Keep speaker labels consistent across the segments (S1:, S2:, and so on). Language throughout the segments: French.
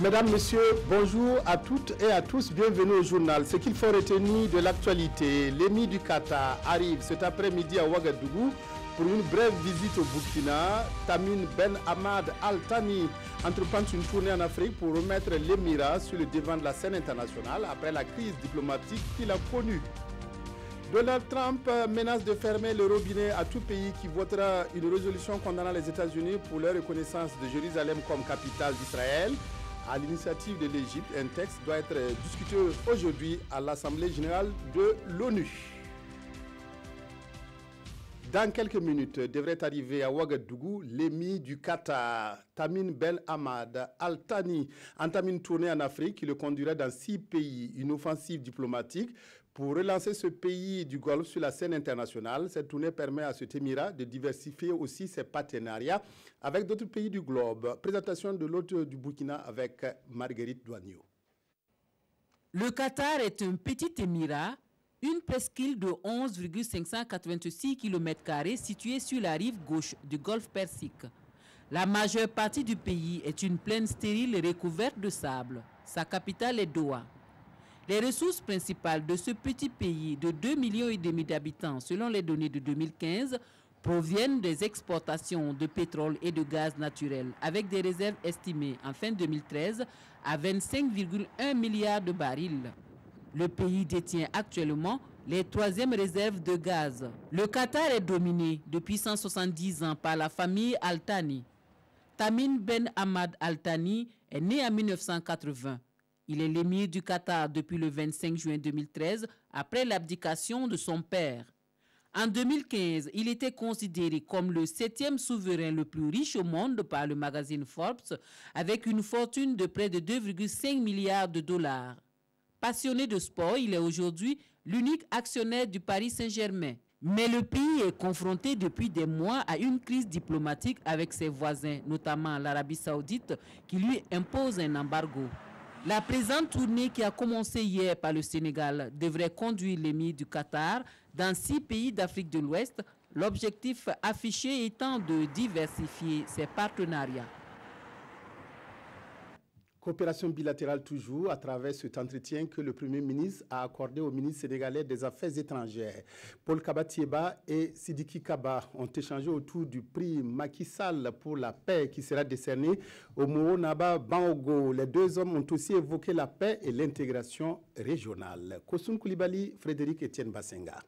S1: Mesdames, Messieurs, bonjour à toutes et à tous, bienvenue au journal. Ce qu'il faut retenir de l'actualité, l'émir du Qatar arrive cet après-midi à Ouagadougou pour une brève visite au Burkina. Tamim Ben Hamad Al Thani entreprend une tournée en Afrique pour remettre l'émirat sur le devant de la scène internationale après la crise diplomatique qu'il a connue. Donald Trump menace de fermer le robinet à tout pays qui votera une résolution condamnant les États-Unis pour leur reconnaissance de Jérusalem comme capitale d'Israël. À l'initiative de l'Égypte, un texte doit être discuté aujourd'hui à l'Assemblée générale de l'ONU. Dans quelques minutes, devrait arriver à Ouagadougou l'émir du Qatar, Tamim Ben Hamad Al Thani, entame une tournée en Afrique qui le conduira dans 6 pays, une offensive diplomatique pour relancer ce pays du Golfe sur la scène internationale. Cette tournée permet à cet émirat de diversifier aussi ses partenariats avec d'autres pays du globe. Présentation de l'hôte du Burkina avec Marguerite Douagneau.
S2: Le Qatar est un petit émirat, une presqu'île de 11,586 km² située sur la rive gauche du golfe Persique. La majeure partie du pays est une plaine stérile recouverte de sable. Sa capitale est Doha. Les ressources principales de ce petit pays de 2,5 millions d'habitants, selon les données de 2015, proviennent des exportations de pétrole et de gaz naturel, avec des réserves estimées en fin 2013 à 25,1 milliards de barils. Le pays détient actuellement les 3e réserves de gaz. Le Qatar est dominé depuis 170 ans par la famille Al Thani. Tamim Ben Hamad Al Thani est né en 1980. Il est l'émir du Qatar depuis le 25 juin 2013, après l'abdication de son père. En 2015, il était considéré comme le 7e souverain le plus riche au monde par le magazine Forbes, avec une fortune de près de 2,5 milliards de dollars. Passionné de sport, il est aujourd'hui l'unique actionnaire du Paris Saint-Germain. Mais le pays est confronté depuis des mois à une crise diplomatique avec ses voisins, notamment l'Arabie Saoudite, qui lui impose un embargo. La présente tournée qui a commencé hier par le Sénégal devrait conduire l'émir du Qatar dans 6 pays d'Afrique de l'Ouest, l'objectif affiché étant de diversifier ses partenariats.
S1: Coopération bilatérale toujours à travers cet entretien que le Premier ministre a accordé au ministre sénégalais des Affaires étrangères. Paul Kabatieba et Sidiki Kaba ont échangé autour du prix Macky Sall pour la paix qui sera décerné au Moonaba Bangogo. Les deux hommes ont aussi évoqué la paix et l'intégration régionale. Kosoum Koulibaly, Frédéric Etienne Bassenga.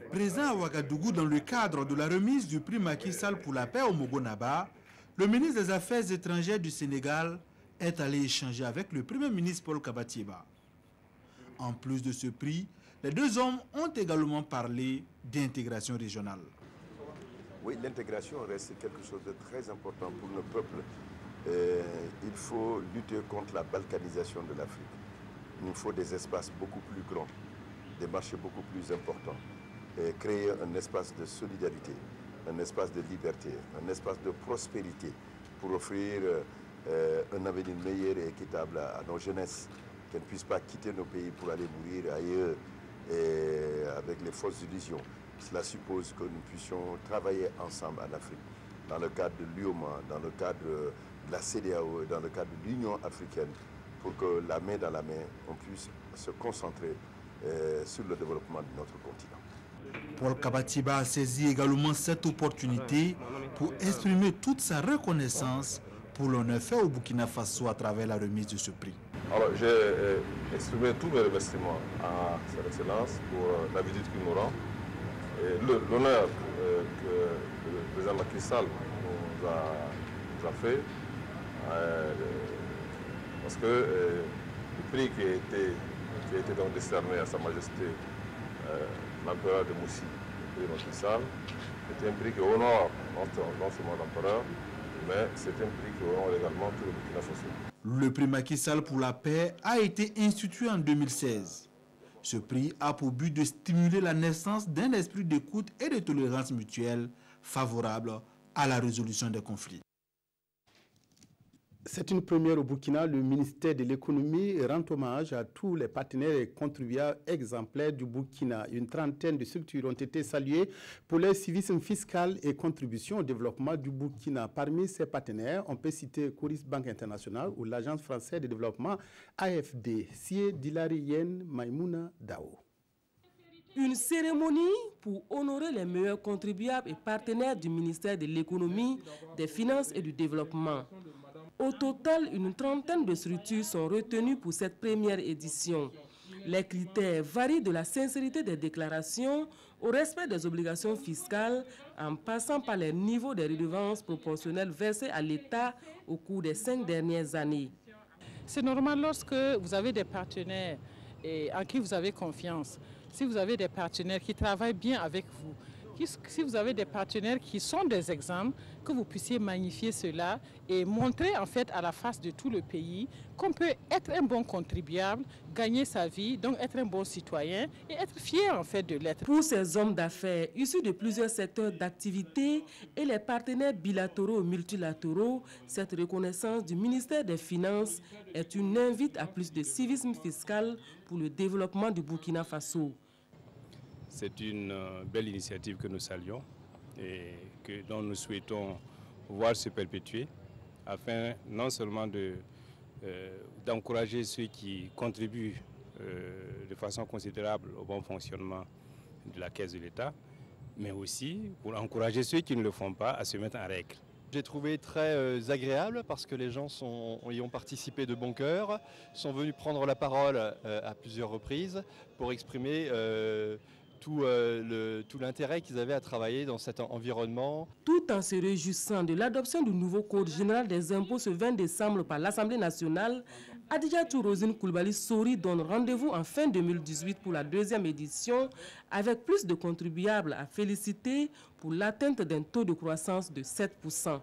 S3: Présent à Ouagadougou dans le cadre de la remise du prix Macky Sall pour la paix au Mogonaba, le ministre des Affaires étrangères du Sénégal est allé échanger avec le Premier ministre Paul Kabatieba. En plus de ce prix, les deux hommes ont également parlé d'intégration régionale.
S4: Oui, l'intégration reste quelque chose de très important pour nos peuples. Il faut lutter contre la balkanisation de l'Afrique. Il nous faut des espaces beaucoup plus grands, des marchés beaucoup plus importants, et créer un espace de solidarité, un espace de liberté, un espace de prospérité pour offrir un avenir meilleur et équitable à nos jeunesses, qu'elles ne puissent pas quitter nos pays pour aller mourir ailleurs et avec les fausses illusions. Cela suppose que nous puissions travailler ensemble en Afrique, dans le cadre de l'UOMA, dans le cadre de la CEDEAO, dans le cadre de l'Union africaine, pour que la main dans la main, on puisse se concentrer sur le développement de notre continent.
S3: Paul Kabatieba a saisi également cette opportunité pour exprimer toute sa reconnaissance pour l'honneur fait au Burkina Faso à travers la remise de ce prix.
S5: Alors j'ai exprimé tous mes remerciements à Son Excellence pour la visite qu'il nous rend et l'honneur que le président Macky Sall nous a fait, parce que le prix qui a été donc décerné à Sa Majesté l'empereur de Moussi, le prix Macky Sall, est un prix qui honore non seulement l'empereur, mais c'est un prix qui honore également tout le Burkina Faso.
S3: Le prix Macky Sall pour la paix a été institué en 2016. Ce prix a pour but de stimuler la naissance d'un esprit d'écoute et de tolérance mutuelle favorable à la résolution des conflits.
S1: C'est une première au Burkina. Le ministère de l'économie rend hommage à tous les partenaires et contribuables exemplaires du Burkina. Une trentaine de structures ont été saluées pour leur civisme fiscal et contribution au développement du Burkina. Parmi ces partenaires, on peut citer Coris Banque Internationale ou l'Agence française de développement AFD. Sie Dilari Yen Maïmouna Dao.
S6: Une cérémonie pour honorer les meilleurs contribuables et partenaires du ministère de l'économie, des finances et du développement. Au total, une trentaine de structures sont retenues pour cette première édition. Les critères varient de la sincérité des déclarations au respect des obligations fiscales en passant par les niveaux des redevances proportionnelles versées à l'État au cours des 5 dernières années.
S7: C'est normal lorsque vous avez des partenaires en qui vous avez confiance, si vous avez des partenaires qui travaillent bien avec vous, si vous avez des partenaires qui sont des exemples, que vous puissiez magnifier cela et montrer en fait à la face de tout le pays qu'on peut être un bon contribuable, gagner sa vie, donc être un bon citoyen et être fier en fait de l'être.
S6: Pour ces hommes d'affaires issus de plusieurs secteurs d'activité et les partenaires bilatéraux et multilatéraux, cette reconnaissance du ministère des Finances est une invite à plus de civisme fiscal pour le développement du Burkina Faso.
S8: C'est une belle initiative que nous saluons et dont nous souhaitons voir se perpétuer afin non seulement d'encourager ceux qui contribuent de façon considérable au bon fonctionnement de la caisse de l'État, mais aussi pour encourager ceux qui ne le font pas à se mettre en règle.
S9: J'ai trouvé très agréable parce que les gens y ont participé de bon cœur, sont venus prendre la parole à plusieurs reprises pour exprimer tout l'intérêt qu'ils avaient à travailler dans cet environnement.
S6: Tout en se réjouissant de l'adoption du nouveau Code général des impôts ce 20 décembre par l'Assemblée nationale, Adjatou Rosine Koulibaly Sori donne rendez-vous en fin 2018 pour la 2e édition avec plus de contribuables à féliciter pour l'atteinte d'un taux de croissance de 7%.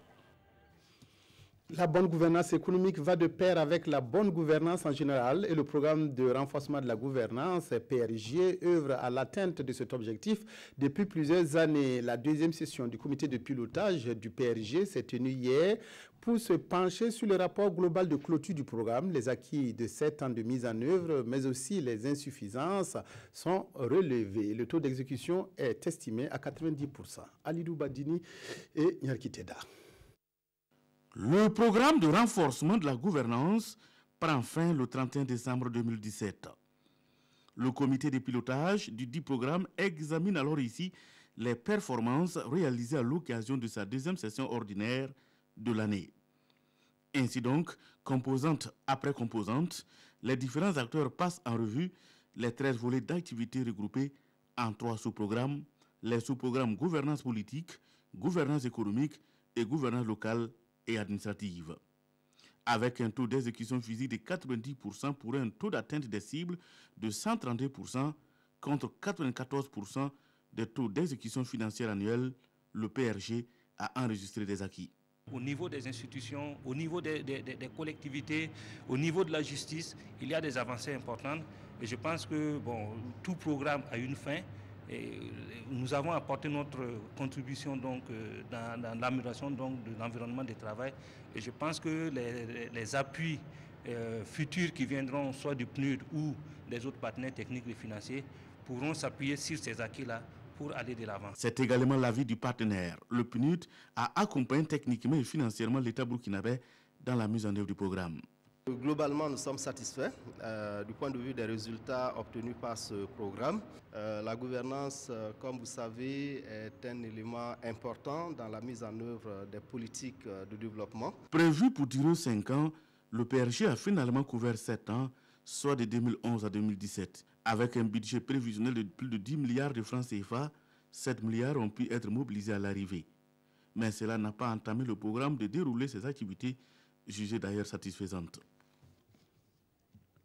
S1: La bonne gouvernance économique va de pair avec la bonne gouvernance en général et le programme de renforcement de la gouvernance PRG œuvre à l'atteinte de cet objectif depuis plusieurs années. La 2e session du comité de pilotage du PRG s'est tenue hier pour se pencher sur le rapport global de clôture du programme. Les acquis de 7 ans de mise en œuvre, mais aussi les insuffisances sont relevés. Le taux d'exécution est estimé à 90%. Alidou Badini et Nyarki Teda.
S10: Le programme de renforcement de la gouvernance prend fin le 31 décembre 2017. Le comité de pilotage du dit programme examine alors ici les performances réalisées à l'occasion de sa 2e session ordinaire de l'année. Ainsi donc, composante après composante, les différents acteurs passent en revue les 13 volets d'activités regroupés en 3 sous-programmes, les sous-programmes gouvernance politique, gouvernance économique et gouvernance locale et administrative. Avec un taux d'exécution physique de 90% pour un taux d'atteinte des cibles de 132% contre 94% des taux d'exécution financière annuelle, le PRG a enregistré des acquis.
S11: Au niveau des institutions, au niveau des collectivités, au niveau de la justice, il y a des avancées importantes et je pense que tout programme a une fin. Et nous avons apporté notre contribution donc, dans l'amélioration de l'environnement de travail. Et je pense que les appuis futurs qui viendront, soit du PNUD ou des autres partenaires techniques et financiers, pourront s'appuyer sur ces acquis-là pour aller de l'avant.
S10: C'est également l'avis du partenaire. Le PNUD a accompagné techniquement et financièrement l'État burkinabé dans la mise en œuvre du programme.
S12: Globalement, nous sommes satisfaits du point de vue des résultats obtenus par ce programme. La gouvernance, comme vous savez, est un élément important dans la mise en œuvre des politiques de développement.
S10: Prévu pour durer 5 ans, le PRG a finalement couvert 7 ans, soit de 2011 à 2017. Avec un budget prévisionnel de plus de 10 milliards de francs CFA, 7 milliards ont pu être mobilisés à l'arrivée. Mais cela n'a pas entamé le programme de dérouler ses activités, jugées d'ailleurs satisfaisantes.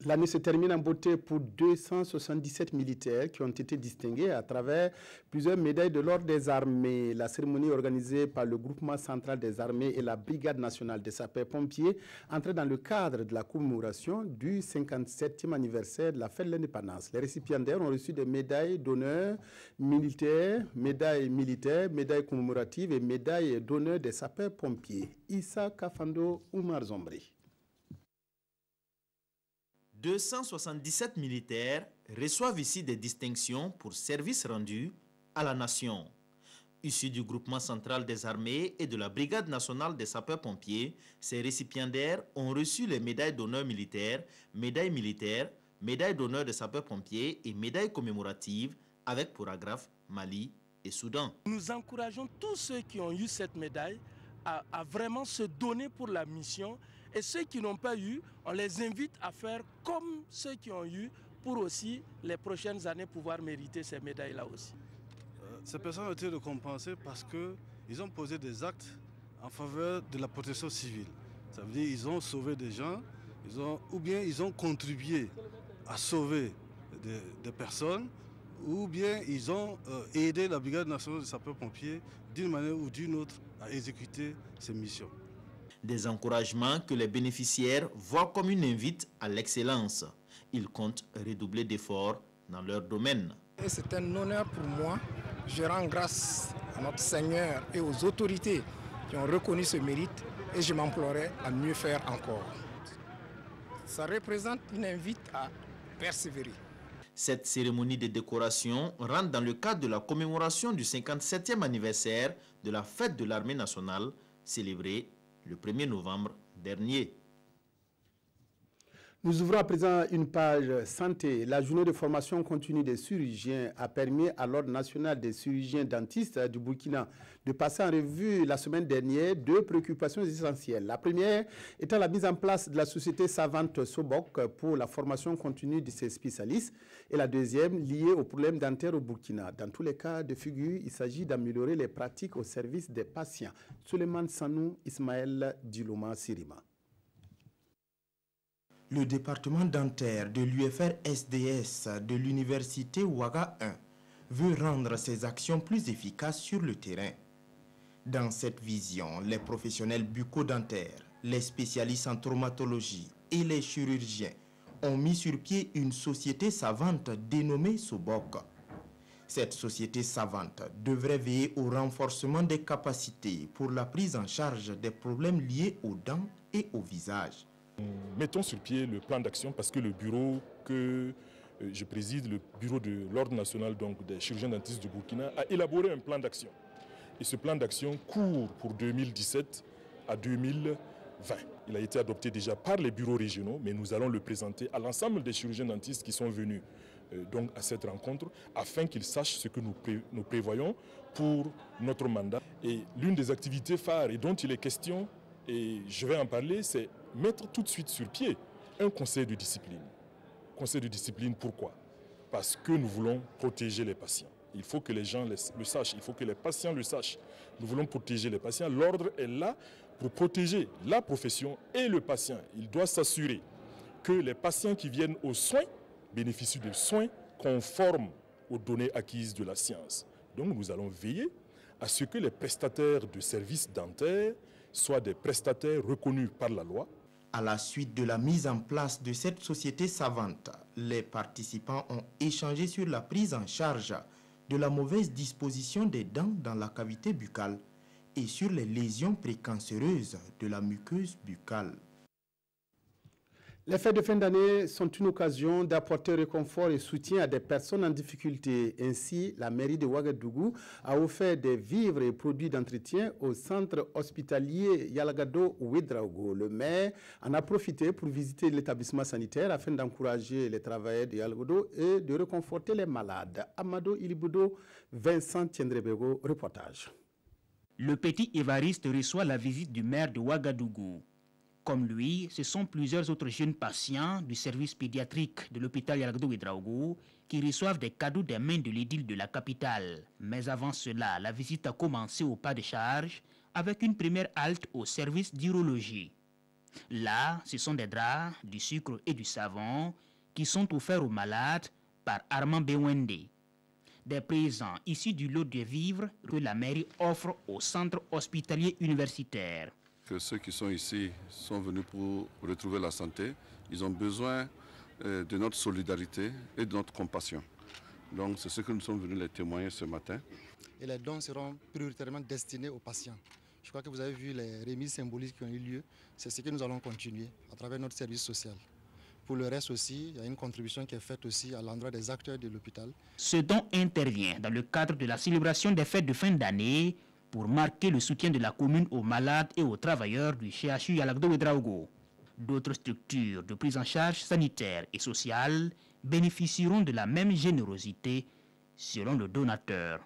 S1: L'année se termine en beauté pour 277 militaires qui ont été distingués à travers plusieurs médailles de l'Ordre des armées. La cérémonie organisée par le groupement central des armées et la Brigade nationale des sapeurs-pompiers entrait dans le cadre de la commémoration du 57e anniversaire de la fête de l'indépendance. Les récipiendaires ont reçu des médailles d'honneur militaires, médailles commémoratives et médailles d'honneur des sapeurs-pompiers. Issa Kafando Oumar Zombri.
S13: 277 militaires reçoivent ici des distinctions pour services rendus à la nation. Issus du groupement central des armées et de la Brigade nationale des sapeurs-pompiers, ces récipiendaires ont reçu les médailles d'honneur militaires, médailles d'honneur des sapeurs-pompiers et médailles commémoratives avec pour agrafe Mali et Soudan.
S14: Nous encourageons tous ceux qui ont eu cette médaille à vraiment se donner pour la mission. Et ceux qui n'ont pas eu, on les invite à faire comme ceux qui ont eu pour aussi les prochaines années pouvoir mériter ces médailles-là aussi.
S15: Ces personnes ont été récompensées parce qu'ils ont posé des actes en faveur de la protection civile. Ça veut dire qu'ils ont sauvé des gens, ou bien ils ont contribué à sauver des personnes, ou bien ils ont aidé la Brigade nationale des sapeurs-pompiers d'une manière ou d'une autre à exécuter ces missions.
S13: Des encouragements que les bénéficiaires voient comme une invite à l'excellence. Ils comptent redoubler d'efforts dans leur domaine.
S16: C'est un honneur pour moi. Je rends grâce à notre Seigneur et aux autorités qui ont reconnu ce mérite et je m'emploierai à mieux faire encore. Ça représente une invite à persévérer.
S13: Cette cérémonie de décoration rentre dans le cadre de la commémoration du 57e anniversaire de la fête de l'armée nationale célébrée le 1er novembre dernier.
S1: Nous ouvrons à présent une page santé. La journée de formation continue des chirurgiens a permis à l'Ordre national des chirurgiens dentistes du Burkina de passer en revue la semaine dernière deux préoccupations essentielles. La première étant la mise en place de la société savante Sobok pour la formation continue de ces spécialistes et la deuxième liée aux problèmes dentaires au Burkina. Dans tous les cas de figure, il s'agit d'améliorer les pratiques au service des patients. Suleiman Sanou, Ismaël Dilouma Sirima.
S17: Le département dentaire de l'UFR-SDS de l'université Ouaga 1 veut rendre ses actions plus efficaces sur le terrain. Dans cette vision, les professionnels bucco-dentaires, les spécialistes en traumatologie et les chirurgiens ont mis sur pied une société savante dénommée Sobok. Cette société savante devrait veiller au renforcement des capacités pour la prise en charge des problèmes liés aux dents et au visage.
S18: Mettons sur pied le plan d'action parce que le bureau que je préside, le bureau de l'Ordre national des chirurgiens dentistes du Burkina, a élaboré un plan d'action. Et ce plan d'action court pour 2017 à 2020. Il a été adopté déjà par les bureaux régionaux, mais nous allons le présenter à l'ensemble des chirurgiens dentistes qui sont venus donc à cette rencontre, afin qu'ils sachent ce que nous prévoyons pour notre mandat. Et l'une des activités phares et dont il est question, et je vais en parler, c'est mettre tout de suite sur pied un conseil de discipline. Conseil de discipline, pourquoi? Parce que nous voulons protéger les patients. Il faut que les gens le sachent, il faut que les patients le sachent. Nous voulons protéger les patients. L'ordre est là pour protéger la profession et le patient. Il doit s'assurer que les patients qui viennent aux soins bénéficient de soins conformes aux données acquises de la science. Donc nous allons veiller à ce que les prestataires de services dentaires soient des prestataires reconnus par la loi.
S17: À la suite de la mise en place de cette société savante, les participants ont échangé sur la prise en charge de la mauvaise disposition des dents dans la cavité buccale et sur les lésions précancéreuses de la muqueuse buccale.
S1: Les fêtes de fin d'année sont une occasion d'apporter réconfort et soutien à des personnes en difficulté. Ainsi, la mairie de Ouagadougou a offert des vivres et produits d'entretien au centre hospitalier Yalagado Ouedraogo. Le maire en a profité pour visiter l'établissement sanitaire afin d'encourager les travailleurs de Yalagado et de réconforter les malades. Amado Ilibudo, Vincent Tiendrebego, reportage.
S19: Le petit Évariste reçoit la visite du maire de Ouagadougou. Comme lui, ce sont plusieurs autres jeunes patients du service pédiatrique de l'hôpital Yalagado Ouedraogo qui reçoivent des cadeaux des mains de l'édile de la capitale. Mais avant cela, la visite a commencé au pas de charge avec une première halte au service d'urologie. Là, ce sont des draps, du sucre et du savon qui sont offerts aux malades par Armand Bewende. Des présents issus du lot de vivres que la mairie offre au centre hospitalier universitaire.
S20: Que ceux qui sont ici sont venus pour retrouver la santé. Ils ont besoin de notre solidarité et de notre compassion. Donc c'est ce que nous sommes venus les témoigner ce matin.
S21: Et les dons seront prioritairement destinés aux patients. Je crois que vous avez vu les remises symboliques qui ont eu lieu. C'est ce que nous allons continuer à travers notre service social. Pour le reste aussi, il y a une contribution qui est faite aussi à l'endroit des acteurs de l'hôpital.
S19: Ce don intervient dans le cadre de la célébration des fêtes de fin d'année pour marquer le soutien de la commune aux malades et aux travailleurs du CHU Yalagdo-Ouedraogo. D'autres structures de prise en charge sanitaire et sociale bénéficieront de la même générosité selon le donateur.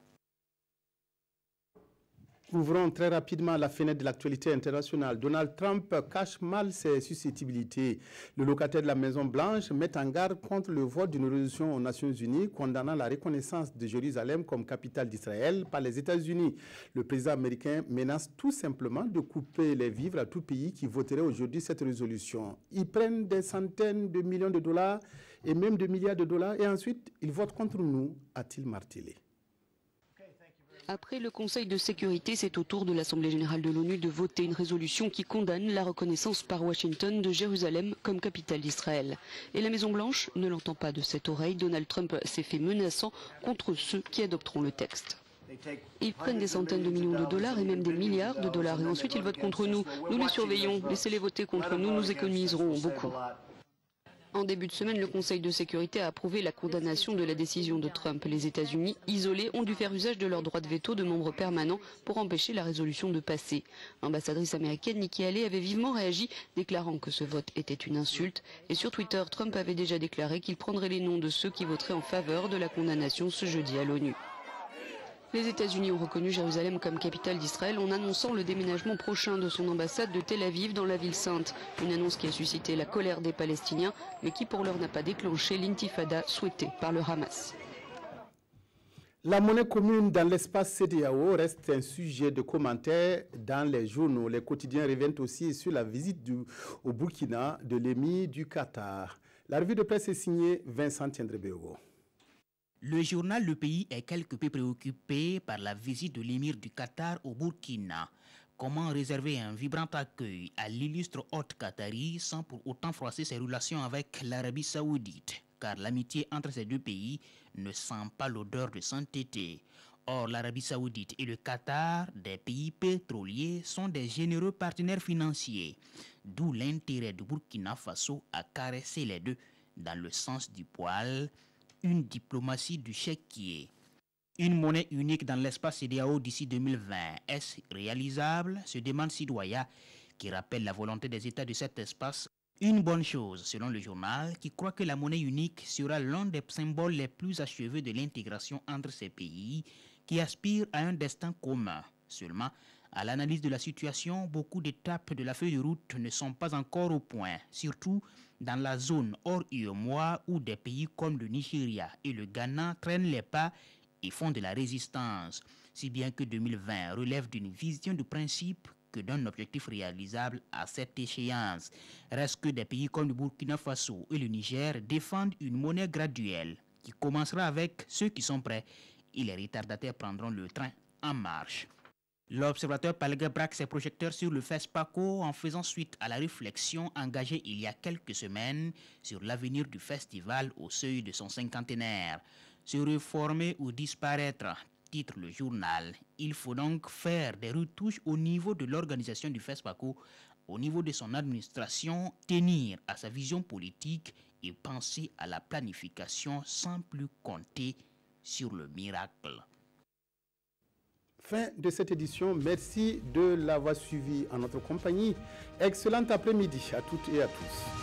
S1: Ouvrons très rapidement la fenêtre de l'actualité internationale. Donald Trump cache mal ses susceptibilités. Le locataire de la Maison-Blanche met en garde contre le vote d'une résolution aux Nations Unies condamnant la reconnaissance de Jérusalem comme capitale d'Israël par les États-Unis. Le président américain menace tout simplement de couper les vivres à tout pays qui voterait aujourd'hui cette résolution. Ils prennent des centaines de millions de dollars et même de milliards de dollars et ensuite ils votent contre nous, a-t-il martelé.
S22: Après le Conseil de sécurité, c'est au tour de l'Assemblée générale de l'ONU de voter une résolution qui condamne la reconnaissance par Washington de Jérusalem comme capitale d'Israël. Et la Maison-Blanche ne l'entend pas de cette oreille. Donald Trump s'est fait menaçant contre ceux qui adopteront le texte. Ils prennent des centaines de millions de dollars et même des milliards de dollars et ensuite ils votent contre nous. Nous les surveillons, laissez-les voter contre nous, nous économiserons beaucoup. En début de semaine, le Conseil de sécurité a approuvé la condamnation de la décision de Trump. Les États-Unis, isolés, ont dû faire usage de leur droit de veto de membres permanents pour empêcher la résolution de passer. L'ambassadrice américaine Nikki Haley avait vivement réagi, déclarant que ce vote était une insulte. Et sur Twitter, Trump avait déjà déclaré qu'il prendrait les noms de ceux qui voteraient en faveur de la condamnation ce jeudi à l'ONU. Les États-Unis ont reconnu Jérusalem comme capitale d'Israël en annonçant le déménagement prochain de son ambassade de Tel Aviv dans la ville sainte. Une annonce qui a suscité la colère des Palestiniens, mais qui pour l'heure n'a pas déclenché l'intifada souhaitée par le Hamas.
S1: La monnaie commune dans l'espace CEDEAO reste un sujet de commentaires dans les journaux. Les quotidiens reviennent aussi sur la visite au Burkina de l'émir du Qatar. La revue de presse est signée Vincent Tiendrebeogo.
S19: Le journal Le Pays est quelque peu préoccupé par la visite de l'émir du Qatar au Burkina. Comment réserver un vibrant accueil à l'illustre hôte qatari sans pour autant froisser ses relations avec l'Arabie saoudite? Car l'amitié entre ces deux pays ne sent pas l'odeur de sainteté. Or, l'Arabie saoudite et le Qatar, des pays pétroliers, sont des généreux partenaires financiers. D'où l'intérêt du Burkina Faso à caresser les deux dans le sens du poil. Une diplomatie du chéquier. Une monnaie unique dans l'espace CEDEAO d'ici 2020. Est-ce réalisable? Se demande Sidoya, qui rappelle la volonté des États de cet espace. Une bonne chose, selon le journal, qui croit que la monnaie unique sera l'un des symboles les plus achevés de l'intégration entre ces pays, qui aspirent à un destin commun. Seulement, à l'analyse de la situation, beaucoup d'étapes de la feuille de route ne sont pas encore au point, surtout dans la zone hors UEMOA où des pays comme le Nigeria et le Ghana traînent les pas et font de la résistance, si bien que 2020 relève d'une vision de principe que d'un objectif réalisable à cette échéance. Reste que des pays comme le Burkina Faso et le Niger défendent une monnaie graduelle qui commencera avec ceux qui sont prêts et les retardataires prendront le train en marche. L'observateur Palga braque ses projecteurs sur le FESPACO en faisant suite à la réflexion engagée il y a quelques semaines sur l'avenir du festival au seuil de son cinquantenaire. Se réformer ou disparaître, titre le journal. Il faut donc faire des retouches au niveau de l'organisation du FESPACO, au niveau de son administration, tenir à sa vision politique et penser à la planification sans plus compter sur le miracle.
S1: Fin de cette édition. Merci de l'avoir suivi en notre compagnie. Excellent après-midi à toutes et à tous.